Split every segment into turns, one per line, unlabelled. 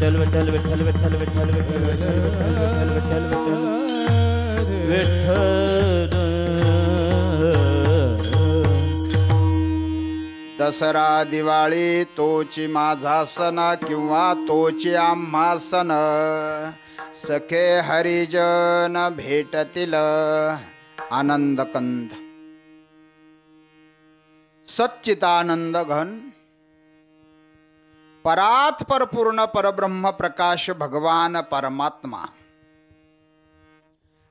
विठ्ठल विठ्ठल विठ्ठल विठ्ठल विठ्ठल विठ्ठल विठ्ठल विठ्ठल विठ्ठल
दसरा दिवाळी तोची माझा सण किंवा तोची आम्हा सण सखे हरिजन भेटतील आनंद कंद सच्चिदानंद घन परात परपूर्ण परब्रह्म प्रकाश भगवान परमात्मा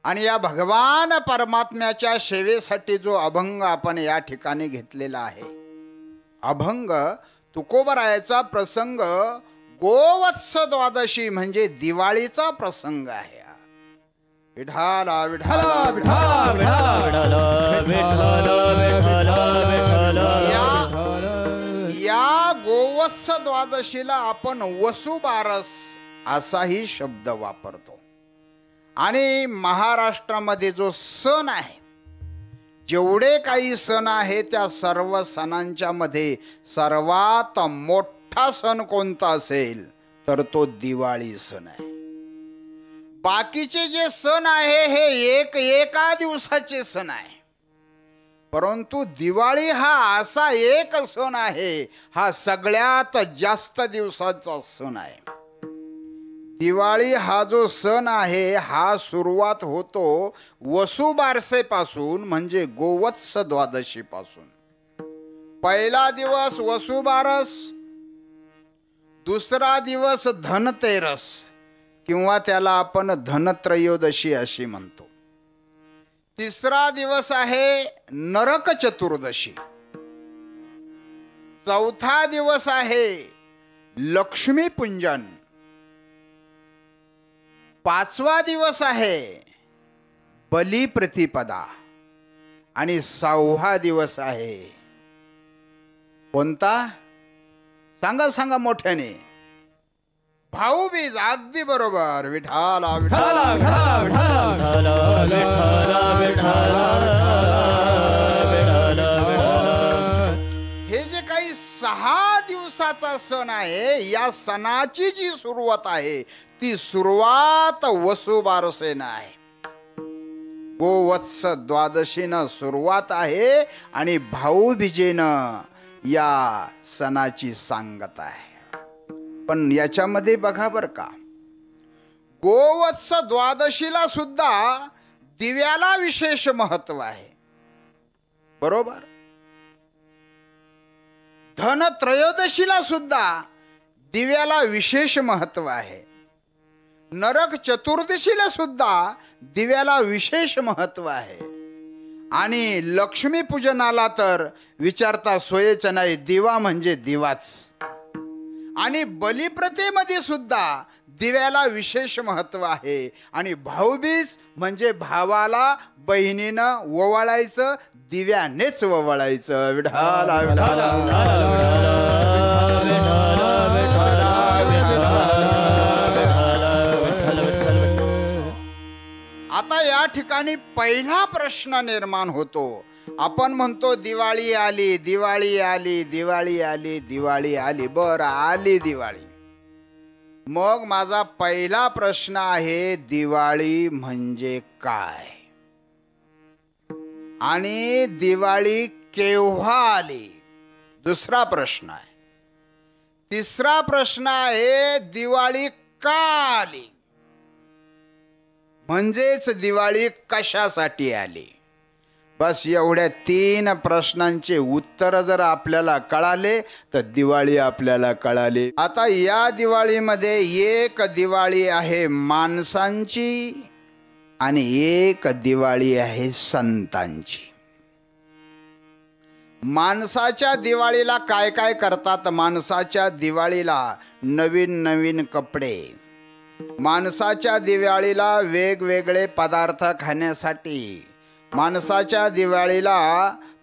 आणि या भगवान परमात्म्याच्या सेवेसाठी जो अभंग आपण या ठिकाणी घेतलेला आहे, अभंग तुकोबरायाचा प्रसंग गोवत्स द्वादशी म्हणजे दिवाळीचा प्रसंग आहे. विठाला विठाला विठाला या गोवत्स द्वादशीला आपण वसुबारस असाही शब्द वापरतो. आणि महाराष्ट्रामध्ये जो सण आहे, जेवढे काही सण आहे त्या सर्व सणांच्या मध्ये सर्वात मोठा सण कोणता असेल तर तो दिवाळी सण आहे. बाकीचे जे सण आहे हे एका दिवसाचे सण आहे, परंतु दिवाळी हा असा एक सण आहे, हा सगळ्यात जास्त दिवसाचा सण आहे. दिवाळी हा जो सण आहे हा सुरुवात होतो वसुबारसेपासून म्हणजे गोवत्स द्वादशी पासून. पहिला दिवस वसुबारस, दुसरा दिवस धनतेरस किंवा त्याला आपण धनत्रयोदशी अशी म्हणतो. तिसरा दिवस आहे नरक चतुर्दशी. चौथा दिवस आहे लक्ष्मीपूजन. पाचवा दिवस आहे बलिप्रतिपदा आणि सहावा दिवस आहे कोणता सांगा सांगा मोठ्याने? भाऊबीज. अगदी बरोबर. विठाला विठाला हे जे काही 6 दिवसाचा सण आहे, या सणाची जी सुरुवात आहे ती सुरुवात वसुबारसेनं आहे. गोवत्स द्वादशीनं सुरुवात आहे आणि भाऊबीजेनं या सणाची सांगत आहे. पण याच्यामध्ये बघा बर का, गोवत्स द्वादशीला सुद्धा दिव्याला विशेष महत्व आहे. बरोबर. धनत्रयोदशीला सुद्धा दिव्याला विशेष महत्व आहे. नरक चतुर्दशीला सुद्धा दिव्याला विशेष महत्व आहे. आणि लक्ष्मी पूजनाला तर विचारता सोयच नाही, दिवा म्हणजे दिवाच. आणि बलिप्रथेमध्ये सुद्धा दिव्याला विशेष महत्व आहे. आणि भाऊबीज म्हणजे भावाला बहिणीनं ओवाळायचं, दिव्यानेच ओवाळायचं. विठाला विठाला आता या ठिकाणी पहिला प्रश्न निर्माण होतो. आपण म्हणतो दिवाळी आली, दिवाळी आली, दिवाळी आली, दिवाळी आली. बरं, आली दिवाळी. मग माझा पहिला प्रश्न आहे, दिवाळी म्हणजे काय आणि दिवाळी केव्हा आली? दुसरा प्रश्न आहे. तिसरा प्रश्न आहे, दिवाळी का आली म्हणजेच दिवाळी कशासाठी आली? बस एवढ्या 3 प्रश्नांचे उत्तर जर आपल्याला कळाले तर दिवाळी आपल्याला कळाली. आता या दिवाळीमध्ये एक दिवाळी आहे माणसांची आणि एक दिवाळी आहे संतांची. माणसाच्या दिवाळीला काय काय करतात? माणसाच्या दिवाळीला नवीन नवीन कपडे, माणसाच्या दिवाळीला वेगवेगळे पदार्थ खाण्यासाठी, माणसाच्या दिवाळीला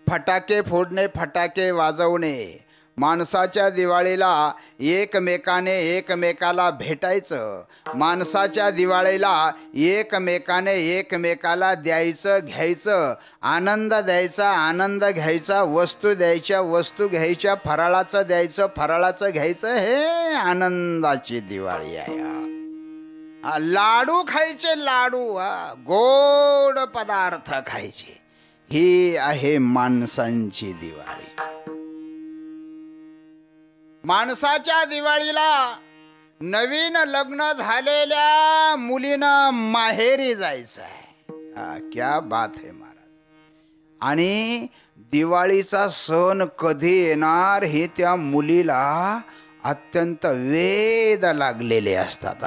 फटाके फोडणे, फटाके वाजवणे, माणसाच्या दिवाळीला एकमेकाने एकमेकाला भेटायचं, माणसाच्या दिवाळीला एकमेकाने एकमेकाला द्यायचं घ्यायचं, आनंद द्यायचा आनंद घ्यायचा, वस्तू द्यायच्या वस्तू घ्यायच्या, फराळाचं द्यायचं फराळाचं घ्यायचं, हे आनंदाची दिवाळी आहे. लाडू खायचे, लाडू, गोड पदार्थ खायचे, ही आहे माणसांची दिवाळी. माणसाच्या दिवाळीला नवीन लग्न झालेल्या मुलीनं माहेरी जायचं आहे. क्या बात आहे महाराज. आणि दिवाळीचा सण कधी येणार हे त्या मुलीला अत्यंत वेध लागलेले असतात.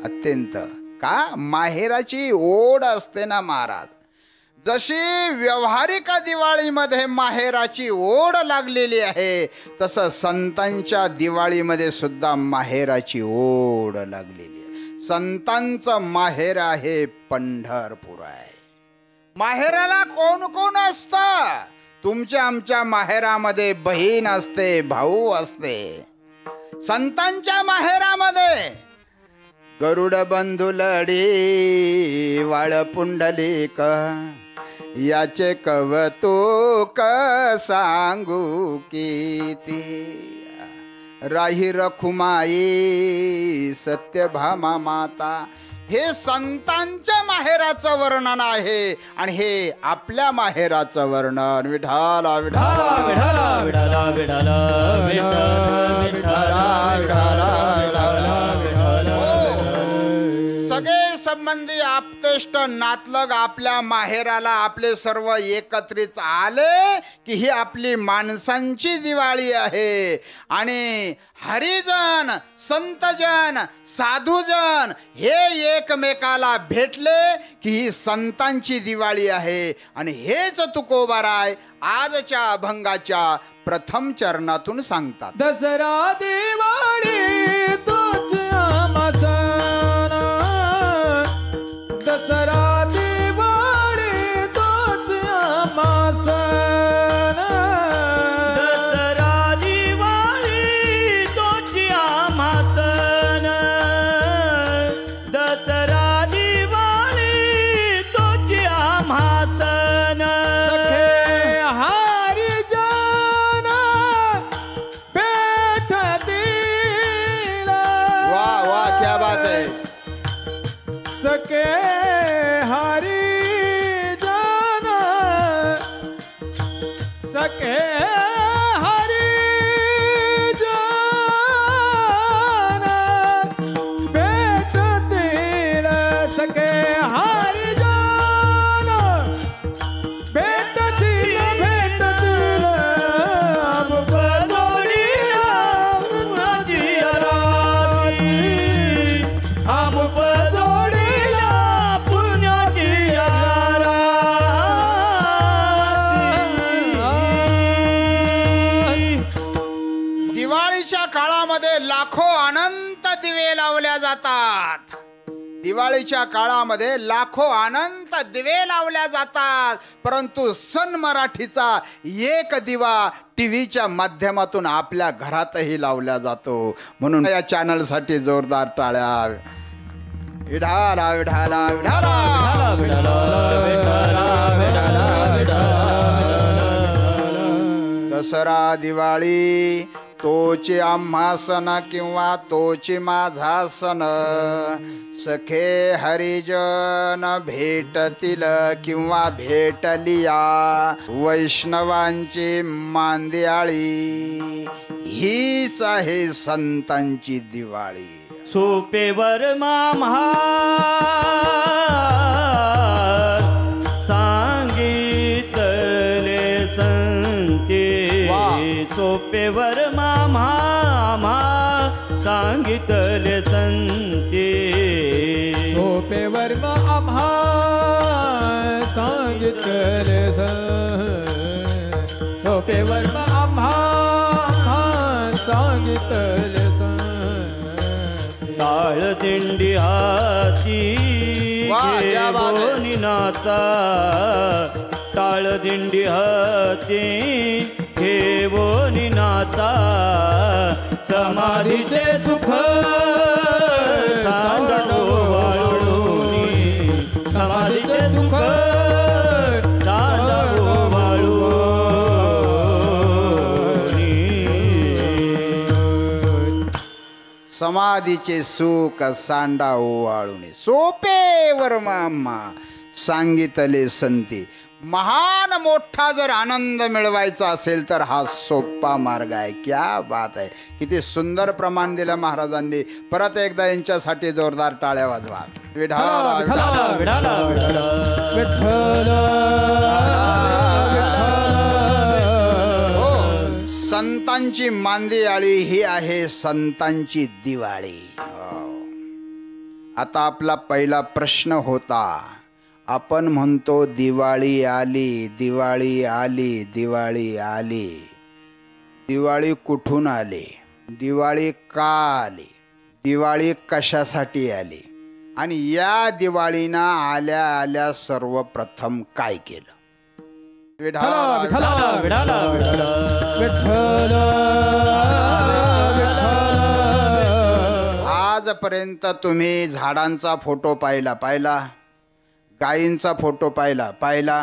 अत्यंत का माहेराची ओढ असते ना महाराज. जशी व्यावहारिक दिवाळीमध्ये माहेराची ओढ लागलेली आहे, तसं संतांच्या दिवाळीमध्ये सुद्धा माहेराची ओढ लागलेली आहे. संतांचं माहेर आहे पंढरपूर आहे. माहेराला कोण कोण असतं? तुमच्या आमच्या माहेरामध्ये बहीण असते, भाऊ असते. संतांच्या माहेरामध्ये गरुड बंधू लढी वाळ पुंडलिक, याचे कवतुक सांगू किती. राही रखुमाई सत्यभामा माता, हे संतांच्या माहेराचं वर्णन आहे. आणि हे आपल्या माहेराचं वर्णन. विठाला विठाला विठाला विठाला विठाला विठाला विठाला. सगळे संबंधी आप्तेष्ट नातलग आपल्या माहेराला आपले सर्व एकत्रित आले की ही आपली माणसांची दिवाळी आहे. आणि हरिजन, संतजन, साधुजन हे एकमेकाला भेटले की ही संतांची दिवाळी आहे. आणि हेच तुकोबाराय आजच्या अभंगाच्या प्रथम चरणातून सांगतात.
दसरा दिवाळी तोच आमाचा, दसरा दिवाळी तोच आमाचा, दसरा दिवाळी तोच आमाचा, दसरा दिवाळी तोच आमाचा. सखे हरिजन पेठ दिला.
वाह वाह, क्या बात है.
सके हरिजन, सके हरिजन भेटतील, सके हरिजन भेटतील, भेटतील.
दिवाळीच्या काळामध्ये लाखो अनंत दिवे लावल्या जातात. दिवाळीच्या काळामध्ये लाखो अनंत दिवे लावल्या जातात. परंतु सन मराठीचा एक दिवा टीव्हीच्या माध्यमातून आपल्या घरातही लावला जातो. म्हणून या चॅनलसाठी जोरदार टाळ्या. विठाला विठाला विठाला दसरा दिवाळी तोची आम्हा सण किंवा तोची माझा सण. सखे हरिजन भेटतील किंवा भेटलिया, वैष्णवांची मांदियाळी हीच आहे संतांची दिवाळी.
सोपेवर माम्हा सांगितले संते, सोपेवर माम्हा सांगितले संते, सोपेवर आम्हा सांगितले सोपेवर आम्हा सांगितले. टाळ दिंडी हाती बोनी नाचा, टाळ दिंडी हाती ठेवोनी नाता समाधीचे सुख सांडतो वाळूनी समाधीचे सुख सांडतो वाळूनी
समाधीचे सुख सांडा ओवाळूने सोपे वर्मा सांगितले संती. महान मोठा जर आनंद मिळवायचा असेल तर हा सोपा मार्ग आहे. क्या बात आहे. किती सुंदर प्रमाण दिलं महाराजांनी. परत एकदा यांच्यासाठी जोरदार टाळ्या वाजवा. विठाला
विठाला विठाला
हो, संतांची मांदी आळी ही आहे संतांची दिवाळी. आता आपला पहिला प्रश्न होता, आपण म्हणतो दिवाळी आली, दिवाळी आली, दिवाळी आली. दिवाळी कुठून आली? दिवाळी का आली? दिवाळी कशासाठी आली? आणि या दिवाळीनं आल्या आल्या सर्वप्रथम काय केलं?
विठाला विठाला विठाला विठाला.
आजपर्यंत तुम्ही झाडांचा फोटो पाहिला, गायींचा फोटो पाहिला,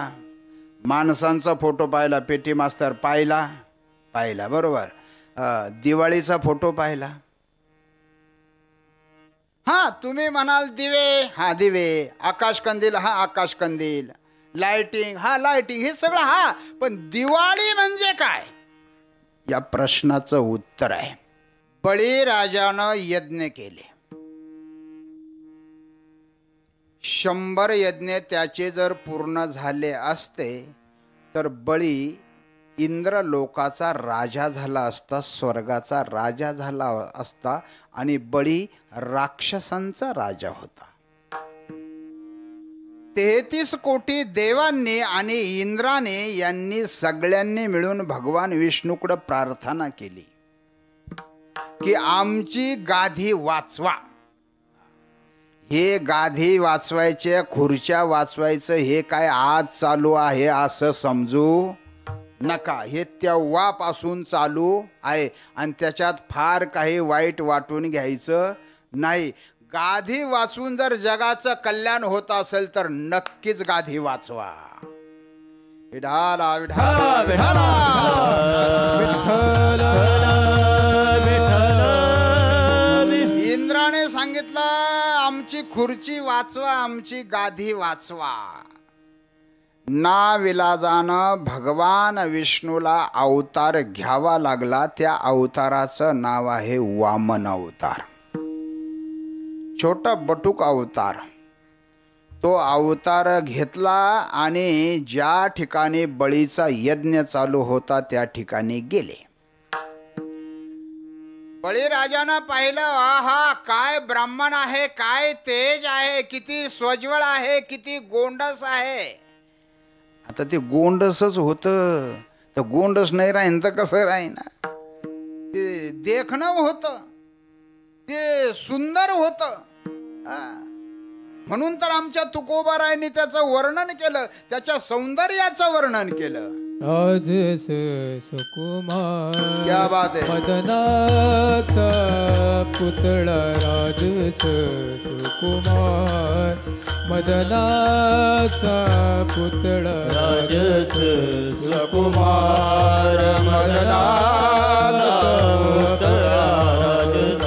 माणसांचा फोटो पाहिला, पेटी मास्तर पाहिला बरोबर. दिवाळीचा फोटो पाहिला. हा, तुम्ही म्हणाल दिवे, हा दिवे, आकाशकंदील, हा आकाशकंदील, लाइटिंग, हा लाइटिंग, हे सगळं हा. पण दिवाळी म्हणजे काय या प्रश्नाचं उत्तर आहे, बळीराजानं यज्ञ केले. 100 यज्ञ त्याचे जर पूर्ण झाले असते तर बळी इंद्रलोकाचा राजा झाला असता, स्वर्गाचा राजा झाला असता, आणि बळी राक्षसांचा राजा होता. 33 कोटी देवांनी आणि इंद्राने यांनी सगळ्यांनी मिळून भगवान विष्णूकडे प्रार्थना केली की आमची गाधी वाचवा. हे गाधी वाचवायचे, खुर्च्या वाचवायचं हे काय आज चालू आहे असं समजू नका. हे तेव्हापासून चालू आहे आणि त्याच्यात फार काही वाईट वाटून घ्यायचं नाही. गाधी वाचून जर जगाचं कल्याण होत असेल तर नक्कीच गाधी वाचवा. विठाला विठाला विठाला. इंद्राने सांगितलं आमची खुर्ची वाचवा, आमची गाधी वाचवा. नाविलाजानं भगवान विष्णूला अवतार घ्यावा लागला. त्या अवताराचं नाव आहे वामन अवतार, छोटा बटूक अवतार. तो अवतार घेतला आणि ज्या ठिकाणी बळीचा यज्ञ चालू होता त्या ठिकाणी गेले. बळीराजानं पाहिलं, आहा काय ब्राह्मण आहे, काय तेज आहे, किती स्वज्वळ आहे, किती गोंडस आहे. आता ते गोंडसच होतं, तर गोंडस नाही राहीन तर कसं राहीन. ते देखणं होतं, ते सुंदर होतं. म्हणून तर आमच्या तुकोबारायांनी त्याचं वर्णन केलं, त्याच्या सौंदर्याचं वर्णन केलं.
राजस सुकुमार,
क्या बात आहे.
मदनाचा पुतळा राजस सुकुमार, मदनाचा पुतळा राजस सुकुमार,
मदनाचा
पुतळा राजस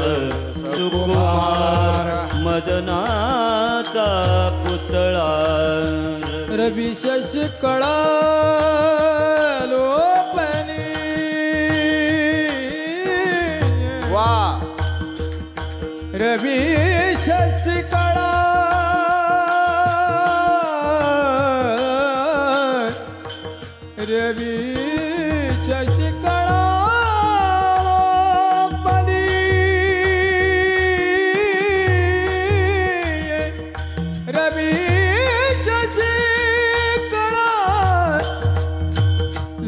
सुकुमार, मदनाचा पुतळा. रवी शशकळा लोपनी,
वा.
रवी शशकळा रवी शशकळा लोपनी, रवी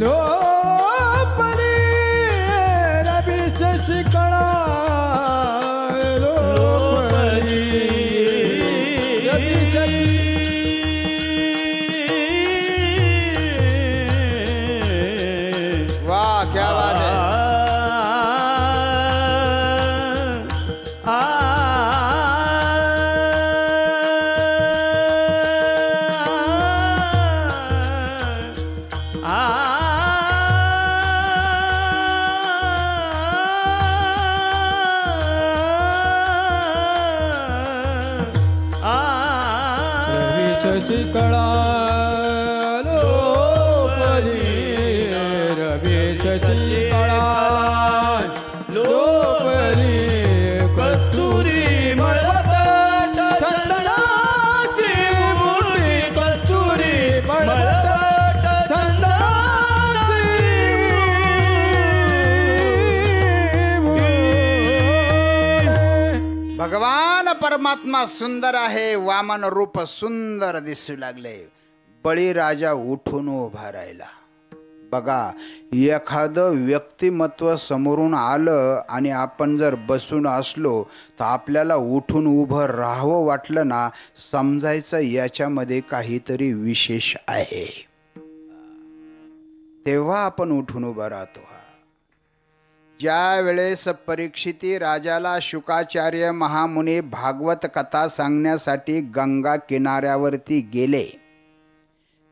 लोपनी, रवी शशिकळा लोपनी, रवी शशि.
वा.
शशिकळा लोपली रवी शशिकळा लोपली कस्तुरी मळवट चंदनाची मुरली कस्तुरी मळवट चंदनाची मुरली.
भगवान परमात्मा सुंदर आहे. वामन रूप सुंदर दिसू लागले. बळीराजा उठून उभा राहिला. बघा, एखादं व्यक्तिमत्व समोरून आलं आणि आपण जर बसून असलो तर आपल्याला उठून उभं राहावं वाटलं ना, समजायचं याच्यामध्ये काहीतरी विशेष आहे. तेव्हा आपण उठून उभं राहतो. ज्या वेळेस परीक्षिती राजाला शुकाचार्य महामुनी भागवत कथा सांगण्यासाठी गंगा किनाऱ्यावरती गेले,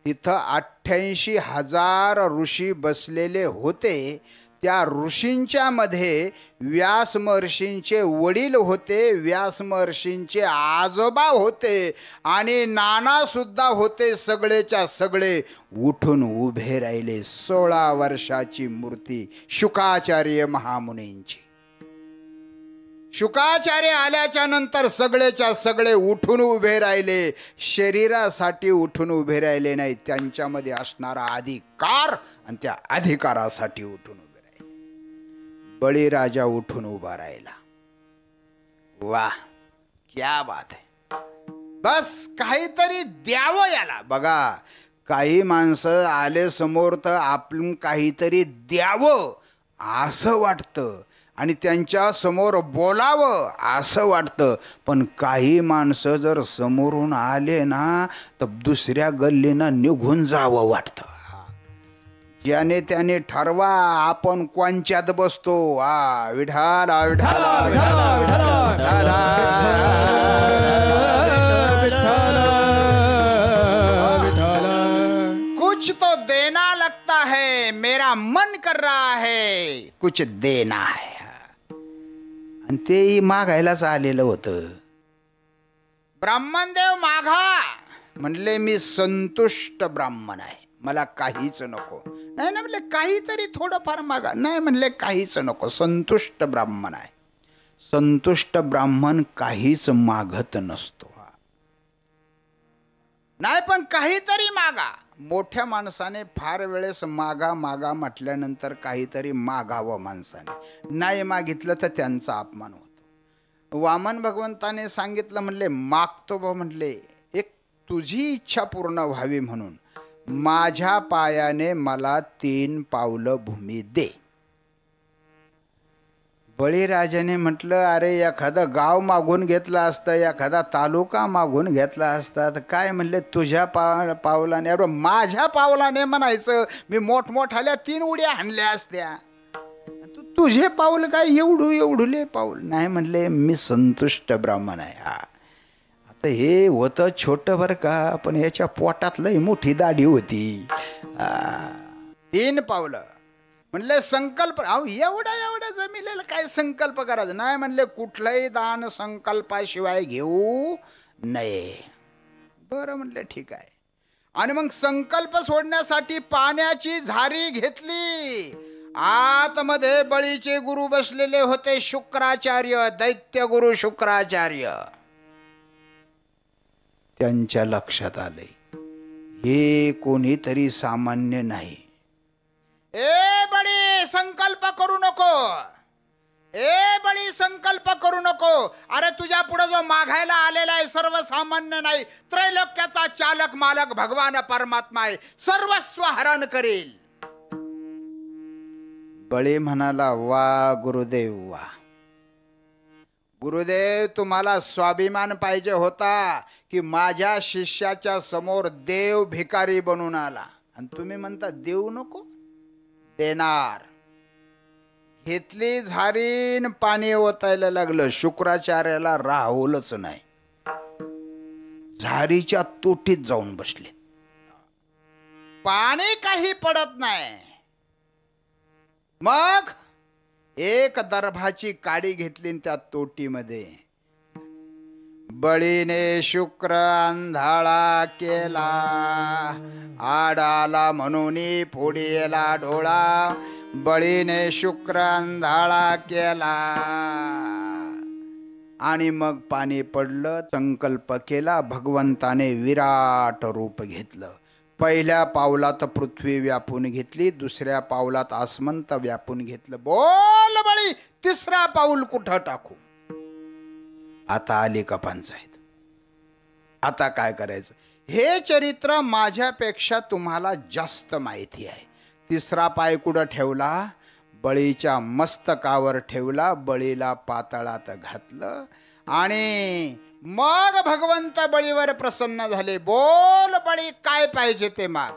तिथं 88,000 ऋषी बसलेले होते. त्या ऋषींच्या मध्ये व्यास महर्षींचे वडील होते, व्यास महर्षींचे आजोबा होते आणि नाना सुद्धा होते. सगळेच्या सगळे उठून उभे राहिले. 16 वर्षाची मूर्ती शुकाचार्य महामुनींची. शुकाचार्य आल्याच्या नंतर सगळेच्या सगळे उठून उभे राहिले. शरीरासाठी उठून उभे राहिले नाही, त्यांच्यामध्ये असणारा अधिकार आणि त्या अधिकारासाठी उठून उभे राहिले. बळीराजा उठून उभा राहिला. वाह, क्या बात है. बस काहीतरी द्यावं याला. बघा, काही माणसं आले समोर तर आपण काहीतरी द्यावं असं वाटतं आणि त्यांच्या समोर बोलावं असं वाटतं. पण काही माणसं जर समोरून आले ना तर दुसऱ्या गल्लीनं निघून जावं वाटतं. ज्याने त्याने ठरवा आपण कोणच्यात बसतो. विठाला विठाला विठाला कुछ तो देना लगता है, मेरा मन कर रहा है कुछ देना है. आणि तेही मागायलाच आलेलं होतं. ब्राह्मणदेव मागा म्हणले, मी संतुष्ट ब्राह्मण आहे, मला काहीच नको. नाही ना म्हणले, काहीतरी थोडंफार मागा. नाही म्हणले, काहीच नको, संतुष्ट ब्राह्मण आहे. संतुष्ट ब्राह्मण काहीच मागत नसतो. नाही पण काहीतरी मागा. मोठ्या माणसाने फार वेळेस मागा मागा म्हटल्यानंतर काहीतरी मागावं माणसाने. नाही मागितलं तर त्यांचा अपमान होतो. वामन भगवंताने सांगितलं, म्हणले मागतो बा, म्हणले एक तुझी इच्छा पूर्ण व्हावी म्हणून माझ्या पायाने मला 3 पावलं भूमी दे. बळीराजाने म्हटलं, अरे एखादं गाव मागून घेतलं असतं, एखादा तालुका मागून घेतला असता तर काय. म्हणले तुझ्या पावलाने. अरे माझ्या पावलाने म्हणायचं, मी मोठमोठाल्या 3 उड्या हाणल्या असत्या. तुझे पाऊल काय एवढुले पाऊल. नाही म्हणले, मी संतुष्ट ब्राह्मण आहे. आता हे होतं छोटं बरं का, पण याच्या पोटात लई मोठी दाढी होती. 3 पावलं म्हणले संकल्प. एवढा जमिलेला काय संकल्प करायचा. नाही म्हणले, कुठलंही दान संकल्पाशिवाय घेऊ नये. बरं म्हणले, ठीक आहे. आणि मग संकल्प सोडण्यासाठी पाण्याची झारी घेतली. आतमध्ये बळीचे गुरु बसलेले होते, शुक्राचार्य, दैत्य गुरु शुक्राचार्य. त्यांच्या लक्षात आले, हे कोणीतरी सामान्य नाही. ए बळी, संकल्प करू नको. ए बळी, संकल्प करू नको. अरे तुझ्या पुढे जो मागायला आलेला आहे सर्वसामान्य नाही, त्रैलोक्याचा चालक मालक भगवान परमात्मा आहे, सर्वस्व हरण करेल. बळी म्हणाला, वा गुरुदेव वा. गुरुदेव, तुम्हाला स्वाभिमान पाहिजे होता की माझ्या शिष्याच्या समोर देव भिकारी बनून आला आणि तुम्ही म्हणता देऊ नको. देणार. घेतली झारीन, पाणी ओतायला लागलं. शुक्राचार्याला राहवलंच नाही. झारीच्या तोटीत जाऊन बसले. पाणी काही पडत नाही. मग एक दर्भाची काडी घेतली त्या तोटीमध्ये. बळीने शुक्र अंधाळा केला, आडाला म्हणून फोडीला डोळा, बळीने शुक्र अंधाळा केला. आणि मग पाणी पडलं, संकल्प केला, भगवंताने विराट रूप घेतलं. पहिल्या पावलात पृथ्वी व्यापून घेतली, दुसऱ्या पावलात आसमंत व्यापून घेतलं. बोल बळी, तिसरा पाऊल कुठं टाकू? आता आली का पंचायत? आता काय करायचं? हे चरित्र माझ्यापेक्षा तुम्हाला जास्त माहिती आहे. तिसरा पाय कुठं ठेवला? बळीच्या मस्तकावर ठेवला, बळीला पाताळात घातलं आणि मग भगवंत बळीवर प्रसन्न झाले. बोल बळी, काय पाहिजे ते माग.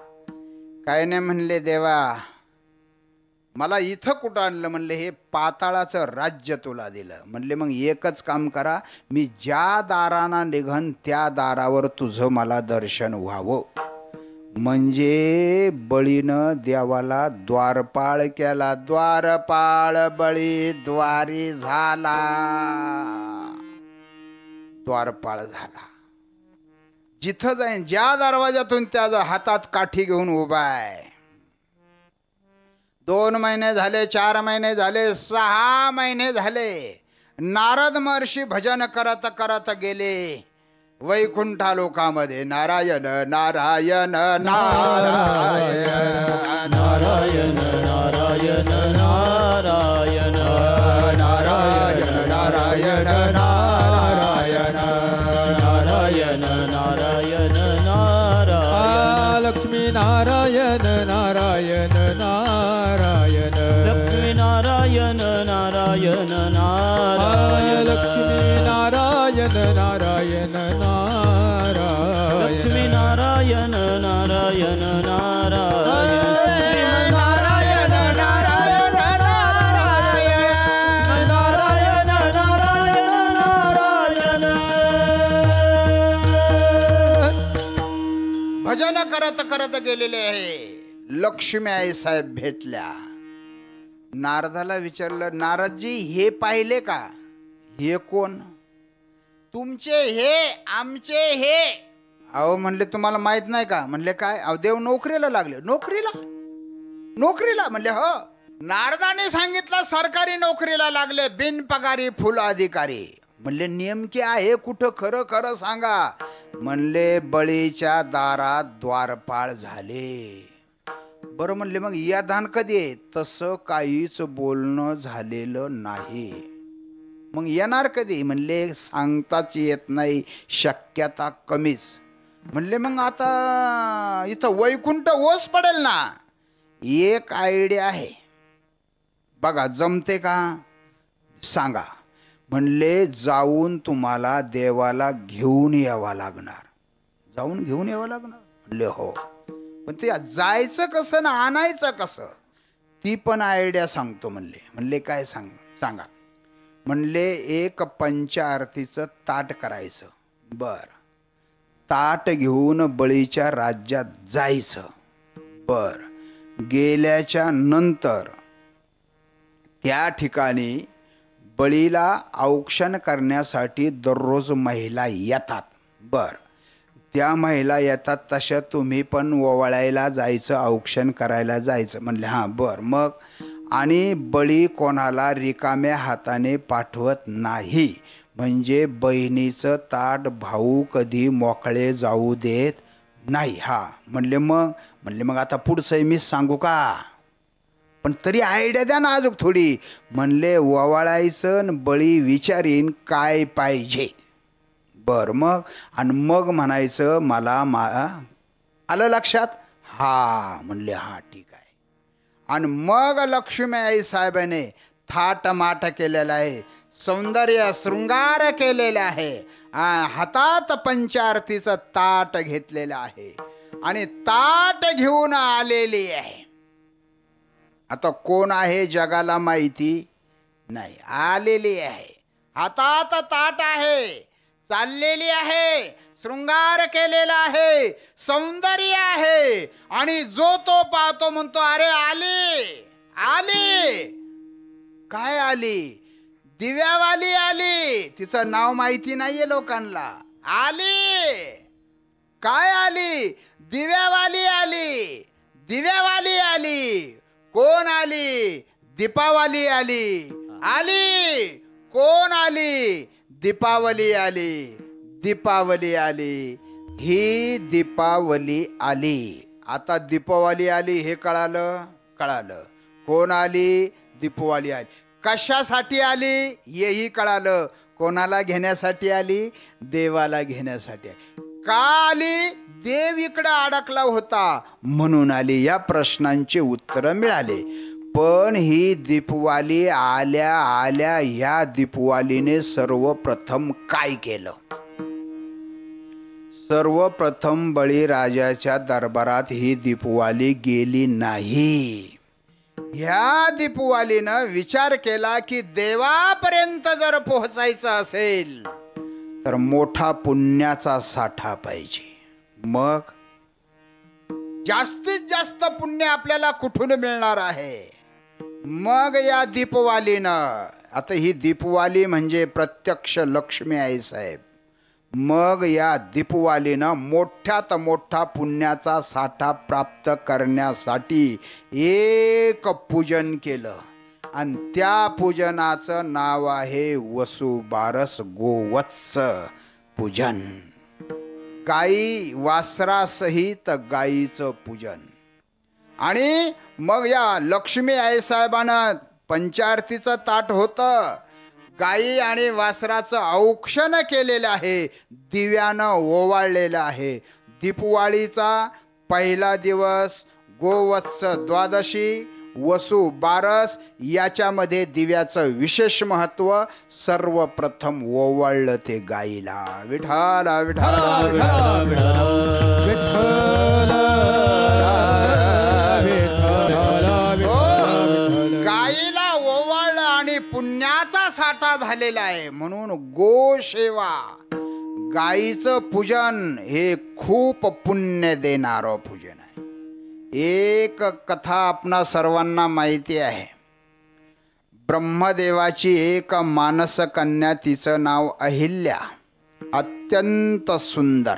काय नाही म्हणले, देवा मला इथं कुठं आणलं? म्हणले हे पाताळाचं राज्य तुला दिलं. म्हणले मग एकच काम करा, मी ज्या दाराना निघन त्या दारावर तुझं मला दर्शन व्हावं. म्हणजे बळीनं देवाला द्वारपाळ केला. द्वारपाळ बळी द्वारी झाला, द्वारपाळ झाला. जिथं जाईन, ज्या दरवाजातून त्या हातात काठी घेऊन उभा आहे. 2 महिने झाले, 4 महिने झाले, 6 महिने झाले. नारद महर्षी भजन करत करत गेले वैकुंठा लोकामध्ये. नारायण नारायण नारायण
नारायण नारायण नारायण
नारायण नारायण नारायण
नारायण नारायण नारायण
लक्ष्मी नारायण नारायण नारायण
लक्ष्मी नारायण नारायण नारायण
लक्ष्मी नारायण नारायण नारायण
लक्ष्मी नारायण नारायण नारायण
नारायण नारायण नारायण
नारायण नारायण
भजन करत करत गेलेले आहे. लक्ष्मी आई साहेब भेटल्या. नारदाला विचारलं, नारदजी हे पाहिले का? हे कोण? तुमचे हे, आमचे हे. अहो म्हणले तुम्हाला माहित नाही का? म्हणले काय? अहो देव नोकरीला लागले. नोकरीला? नोकरीला? म्हणले हो. नारदाने सांगितलं सरकारी नोकरीला लागले, बिनपगारी फुल अधिकारी. म्हणले नेमके आहे कुठं? खरं खरं सांगा. म्हणले बळीच्या दारात द्वारपाळ झाले. बरं म्हणले मग या दान कधी आहे? तसं काहीच बोलणं झालेलं नाही. मग येणार कधी? म्हणले सांगताच येत नाही, शक्यता कमीच. म्हणले मग आता इथं वैकुंठ ओस पडेल ना. एक आयडिया आहे बघा, जमते का सांगा. म्हणले जाऊन तुम्हाला देवाला घेऊन यावं लागणार. जाऊन घेऊन यावं लागणार? म्हणले हो. पण ते जायचं कसं ना आणायचं कसं, ती पण आयडिया सांगतो म्हणले. म्हणले काय सांगा. म्हणले एक पंचारतीचं ताट करायचं. बर. ताट घेऊन बळीच्या राज्यात जायचं. बर. गेल्याच्या नंतर त्या ठिकाणी बळीला औक्षण करण्यासाठी दररोज महिला येतात. बर. त्या महिला येतात तशा तुम्ही पण ओवाळायला जायचं, औक्षण करायला जायचं. म्हणले हां बर. मग आणि बळी कोणाला रिकाम्या हाताने पाठवत नाही. म्हणजे बहिणीचं ताट भाऊ कधी मोकळे जाऊ देत नाही. हा म्हणले मग आता पुढचं मी सांगू का? पण तरी आयडिया द्या ना अजून थोडी. म्हणले ओवाळायचं, बळी विचारीन काय पाहिजे. बर. मग आणि मग म्हणायचं मला आलं लक्षात? हा. म्हणले हा ठीक आहे. आणि मग लक्ष्मी आई साहेबाने थाटमाट केलेला आहे, सौंदर्य शृंगार केलेला आहे, हातात पंचारतीचं ताट घेतलेलं आहे आणि ताट घेऊन आलेली आहे. आता कोण आहे जगाला माहिती नाही. आलेली आहे, हातात ताट आहे, चाललेली आहे, शृंगार केलेला आहे, सौंदर्य आहे. आणि जो तो पाहतो म्हणतो अरे आली आली. काय आली? दिव्यावाली आली, तिचं नाव माहिती नाहीये लोकांना. आली, काय आली? दिव्यावाली आली. दिव्यावाली आली. कोण आली? दीपावली आली. आली, कोण आली? दीपावली आली. दीपावली आली. ही दीपावली आली. आता दीपावली आली हे कळालं. कोण आली? दीपावली आली. कशासाठी आली हेही कळालं. कोणाला घेण्यासाठी आली? देवाला घेण्यासाठी. का आली? देव इकडं अडकला होता म्हणून आली. या प्रश्नांची उत्तरं मिळाले. पण ही दीपवाली आल्या आल्या ह्या दीपवालीने सर्वप्रथम काय केलं? सर्वप्रथम बळीराजाच्या दरबारात ही दीपवाली गेली नाही. ह्या दीपवालीनं विचार केला की देवापर्यंत जर पोहोचायचं असेल तर मोठा पुण्याचा साठा पाहिजे. मग जास्तीत जास्त पुण्य आपल्याला कुठून मिळणार आहे? मग या दीपवालीनं, आता ही दीपवाली म्हणजे प्रत्यक्ष लक्ष्मी आहे साहेब. मग या दीपवालीनं मोठ्यात मोठा पुण्याचा साठा प्राप्त करण्यासाठी एक पूजन केलं आणि त्या पूजनाचं नाव आहे वसुबारस गोवत्स पूजन. गाई वासरासहित गाईचं पूजन. आणि मग या लक्ष्मी आई साहेबांना पंचारतीचं ताट होतं. गाई आणि वासराचं औक्षण केलेलं आहे, दिव्यानं ओवाळलेलं आहे. दीपवाळीचा पहिला दिवस, गोवत्स द्वादशी, वसु बारस, याच्यामध्ये दिव्याचं विशेष महत्व. सर्वप्रथम ओवाळलं ते गाईला. विठाला विठाला गाईला ओवाळलं आणि पुण्याचा साठा झालेला आहे म्हणून गोसेवा, गाईचं पूजन हे खूप पुण्य देणारं पूजन आहे. एक कथा आपणा सर्वांना माहिती आहे. ब्रह्मदेवाची एक मानस कन्या, तिचं नाव अहिल्या, अत्यंत सुंदर.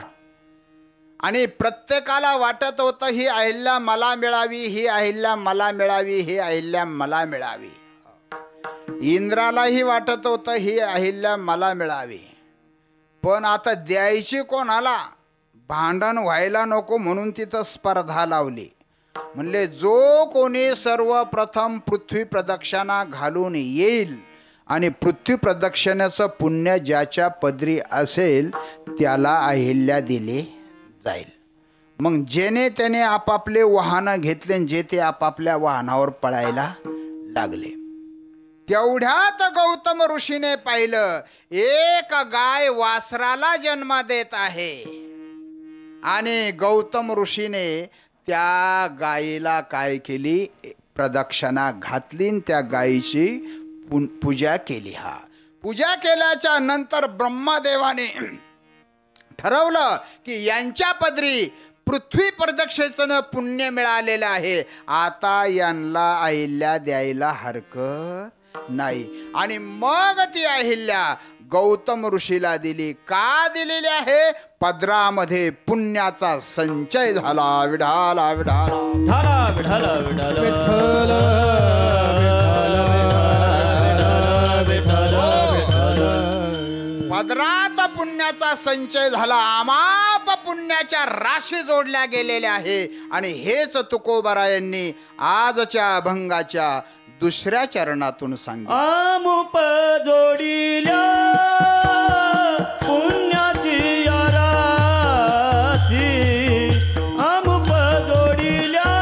आणि प्रत्येकाला वाटत होतं ही अहिल्या मला मिळावी, ही अहिल्या मला मिळावी, ही अहिल्या मला मिळावी. इंद्रालाही वाटत होतं ही अहिल्या मला मिळावी. पण आता द्यायची कोणाला? भांडण व्हायला नको म्हणून तिथं स्पर्धा लावली. म्हणले जो कोणी सर्वप्रथम पृथ्वी प्रदक्षिणा घालून येईल आणि पृथ्वी प्रदक्षिणेचं पुण्य ज्याच्या पदरी असेल त्याला अहिल्या दिली जाईल. मग जेने त्याने आपापले वाहनं घेतले, जे ते आपापल्या वाहनावर पळायला लागले. तेवढ्यात गौतम ऋषीने पाहिलं एक गाय वासराला जन्म देत आहे. आणि गौतम ऋषीने त्या गायीला काय केली? प्रदक्षिणा घातली, त्या गायीची पूजा केली. पूजा केल्याच्या नंतर ब्रह्मदेवाने ठरवलं की यांच्या पदरी पृथ्वी प्रदक्षिणेचं पुण्य मिळालेलं आहे. आता यांना अहिल्या द्यायला हरकत नाही. आणि मग ती अहिल्या गौतम ऋषीला दिली. का दिलेली आहे? पदरामध्ये पुण्याचा संचय झाला. विढाला विढाला
विठाला विठाला विठाला
पदरात पुण्याचा संचय झाला. अमाप पुण्याच्या राशी जोडल्या गेलेल्या आहे. आणि हेच तुकोबरायांनी आजच्या अभंगाच्या दुसऱ्या चरणातून सांगितलं.
आमुप जोडिल्या पुण्याची राशी, आमुप जोडिल्या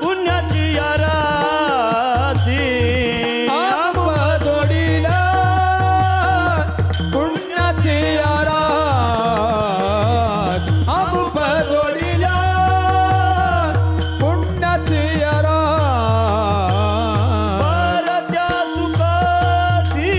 पुण्याची राशी,
आमुप जोडिल्या पुण्याची रास, आमुप जोडिल्या पुण्याची रास.
परत्या सुखाची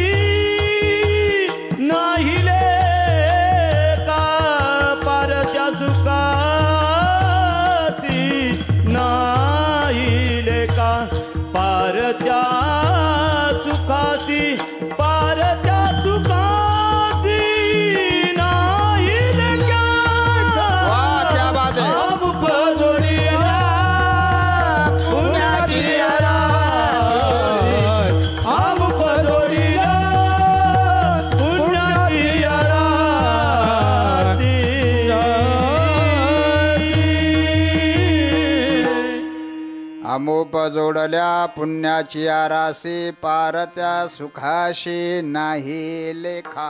अमोप जोडल्या पुण्याची आरासी, पारत्या सुखाशी नाही लेखा.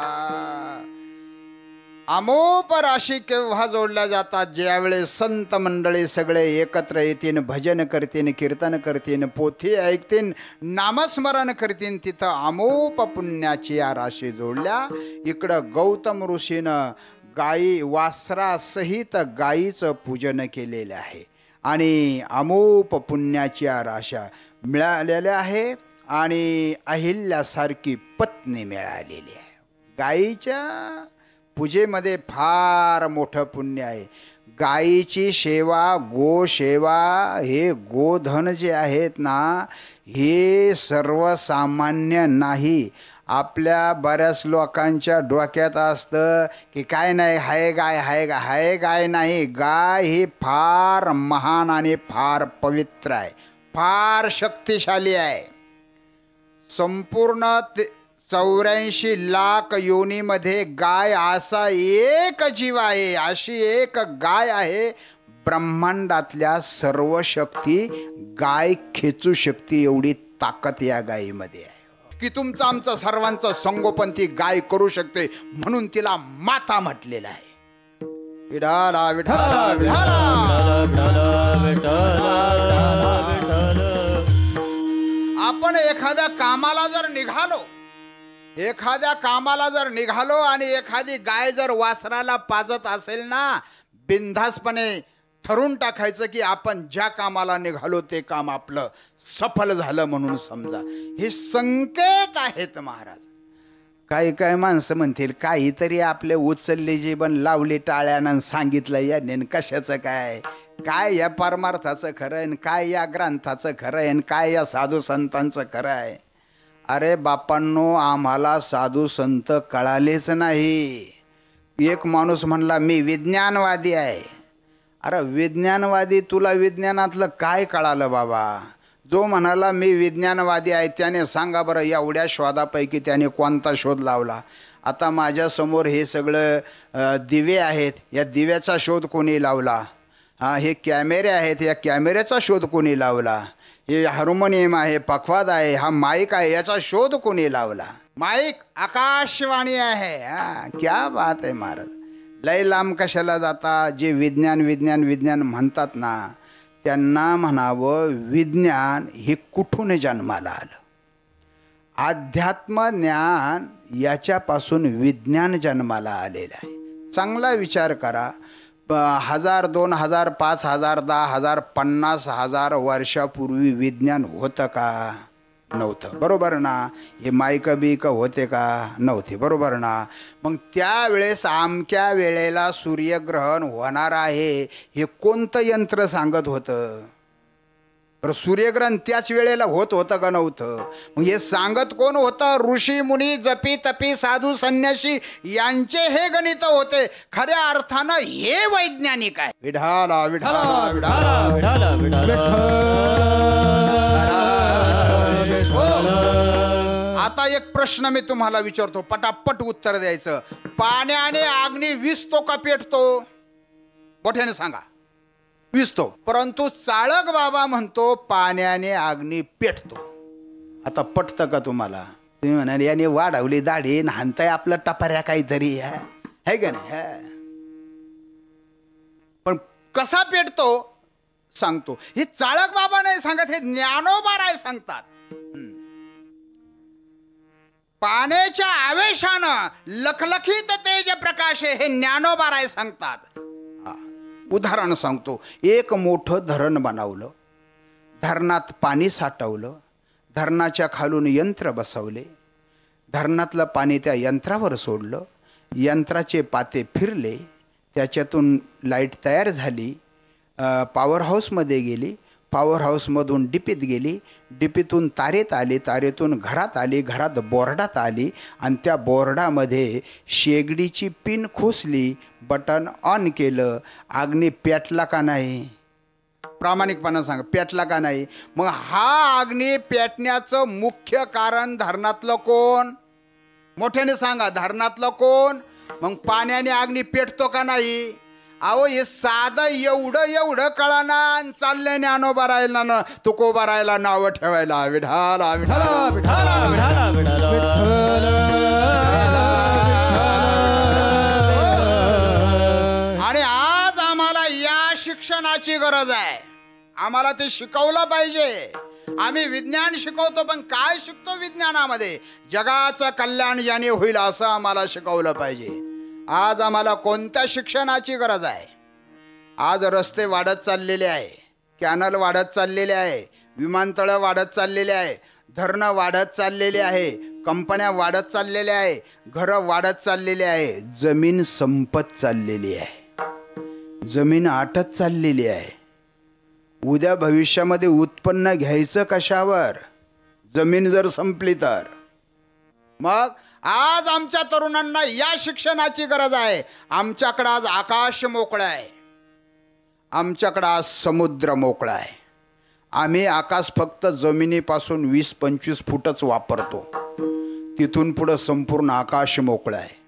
अमोप राशी केव्हा जोडल्या जातात? ज्यावेळेस संत मंडळी सगळे एकत्र येतील, भजन करतील, कीर्तन करतील, पोथी ऐकतील, नामस्मरण करतील. तिथं अमोप पुण्याची या राशी जोडल्या. इकडं गौतम ऋषीनं गायी वासरासहित गायीचं पूजन केलेलं आहे आणि अमोप पुण्याची या राशा मिळालेल्या आहे आणि अहिल्यासारखी पत्नी मिळालेली आहे. गायीच्या पूजेमध्ये फार मोठं पुण्य आहे. गायीची सेवा, गोसेवा, हे गोधन जे आहेत ना, हे सर्वसामान्य नाही. आपल्या बऱ्याच लोकांच्या डोक्यात असतं की काय नाही, हाय गाय, हाय गाय. हाय गाय नाही, गाय ही फार महान आणि फार पवित्र आहे, फार शक्तिशाली आहे. संपूर्ण 84 लाख योनीमध्ये गाय असा एक जीव आहे, अशी एक गाय आहे. ब्रह्मांडातल्या सर्व शक्ती गाय खेचू शकते, एवढी ताकद या गायीमध्ये आहे की तुमचं आमचं सर्वांचं संगोपन ती गाय करू शकते. म्हणून तिला माता म्हटलेलं आहे. विठाला विठाला विठाला. आपण एखाद्या कामाला जर निघालो आणि एखादी गाय जर वासराला पाजत असेल ना, बिनधास्तपणे ठरून टाकायचं की आपण ज्या कामाला निघालो ते काम आपलं सफल झालं म्हणून समजा. हे संकेत आहेत महाराज. काही माणसं म्हणतील काहीतरी आपले उचलले जीवन लावली टाळ्यानं सांगितलं याने, कशाचं काय या परमार्थाचं खरं आहे, काय या ग्रंथाचं खरं आहे, काय या साधू संतांचं खरं आहे. अरे बापांनो, आम्हाला साधू संत कळालेच नाही. एक माणूस म्हणला मी विज्ञानवादी आहे. अरे विज्ञानवादी, तुला विज्ञानातलं काय कळालं बाबा? जो म्हणाला मी विज्ञानवादी आहे त्याने सांगा बरं एवढ्या शोधापैकी त्याने कोणता शोध लावला? आता माझ्यासमोर हे सगळं दिवे आहेत, या दिव्याचा शोध कोणी लावला? हे कॅमेरे आहेत, या कॅमेऱ्याचा शोध कोणी लावला? हे हार्मोनियम आहे, पखवाद आहे, हा माईक आहे, याचा शोध कोणी लावला? माईक आकाशवाणी आहे. क्या बात आहे महाराज. लय लांब कशाला जाता? जे विज्ञान विज्ञान विज्ञान म्हणतात ना, त्यांना म्हणावं विज्ञान हे कुठून जन्माला आलं? अध्यात्म ज्ञान याच्यापासून विज्ञान जन्माला आलेलं आहे. चांगला विचार करा. 1000, 2000, 5000, 10,000, 50,000 वर्षापूर्वी विज्ञान होतं का? नव्हतं. बरोबर ना? हे माईक बीक होते का? नव्हते. बरोबर ना? मग त्यावेळेस अमक्या वेळेला सूर्यग्रहण होणार आहे हे कोणतं यंत्र सांगत होतं? बरं, सूर्यग्रहण त्याच वेळेला होतं का नव्हतं? मग हे सांगत कोण होतं? ऋषी मुनी, जपी तपी, साधू संन्यासी यांचे हे गणित होते. खऱ्या अर्थानं हे वैज्ञानिक आहे. विठाला विठाला विठाला विठाला आता एक प्रश्न मी तुम्हाला विचारतो, पटापट उत्तर द्यायचं. पाण्याने अग्नी विझतो का पेटतो? मोठ्याने सांगा. विझतो. परंतु चाळक बाबा म्हणतो पाण्याने अग्नी पेटतो. आता पटतं का तुम्हाला? तुम्ही म्हणाल याने वाढवली दाढी, हाणताय आपलं टपाऱ्या काहीतरी आहे का नाही? पण कसा पेटतो सांगतो. हे चाळक बाबा नाही सांगत, हे ज्ञानोबा राय सांगतात. पाण्याच्या आवेशानं लखलखीत तेज प्रकाश हे ज्ञानोबा राय सांगतात. उदाहरण सांगतो. एक मोठं धरण बनवलं, धरणात पाणी साठवलं, धरणाच्या खालून यंत्र बसवले, धरणातलं पाणी त्या यंत्रावर सोडलं, यंत्राचे पाते फिरले, त्याच्यातून लाईट तयार झाली, पॉवर हाऊसमध्ये गेली, पॉवर हाऊसमधून डिपीत गेली, डिपीतून तारेत आली, तारेतून घरात आली, घरात बोर्डात आली आणि त्या बोर्डामध्ये शेगडीची पिन खोसली, बटन ऑन केलं, अग्नी पेटला का नाही? प्रामाणिकपणे सांगा, पेटला का नाही? मग हा अग्नी पेटण्याचं मुख्य कारण धरणातलं कोण? मोठ्याने सांगा, धरणातलं कोण? मग पाण्याने अग्नी पेटतो का नाही? अहो हे साधं एवढं कळाना चाललंय ज्ञानोबा राहिला ना तुकोबा राहिला नाव ठेवायला विठाला विठाला
विठाला विठाला
आणि आज आम्हाला या शिक्षणाची गरज आहे. आम्हाला ते शिकवलं पाहिजे. आम्ही विज्ञान शिकवतो पण काय शिकतो विज्ञानामध्ये जगाचं कल्याण ज्याने होईल असं आम्हाला शिकवलं पाहिजे. आज आम्हाला कोणत्या शिक्षणाची गरज आहे. आज रस्ते वाढत चाललेले आहे, कॅनल वाढत चाललेले आहे, विमानतळं वाढत चाललेले आहे, धरणं वाढत चाललेले आहे, कंपन्या वाढत चाललेल्या आहे, घरं वाढत चाललेली आहे, जमीन संपत चाललेली आहे, जमीन आटत चाललेली आहे. उद्या भविष्यामध्ये उत्पन्न घ्यायचं कशावर जमीन जर संपली तर. मग आज आमच्या तरुणांना या शिक्षणाची गरज आहे. आमच्याकडं आज आकाश मोकळं आहे, आमच्याकडं आज समुद्र मोकळा आहे. आम्ही आकाश फक्त जमिनीपासून 20-25 फूटच वापरतो, तिथून पुढं संपूर्ण आकाश मोकळं आहे.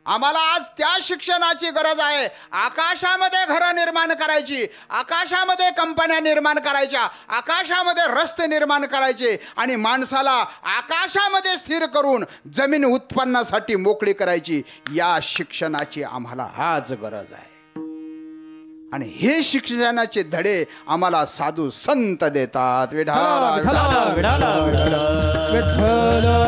आम्हाला आज त्या शिक्षणाची गरज आहे. आकाशामध्ये घरं निर्माण करायची, आकाशामध्ये कंपन्या निर्माण करायच्या, आकाशामध्ये रस्ते निर्माण करायचे आणि माणसाला आकाशामध्ये स्थिर करून जमीन उत्पन्नासाठी मोकळी करायची. या शिक्षणाची आम्हाला आज गरज आहे. आणि हे शिक्षणाचे धडे आम्हाला साधू संत देतात. विठाला विठाला विठाला विठाला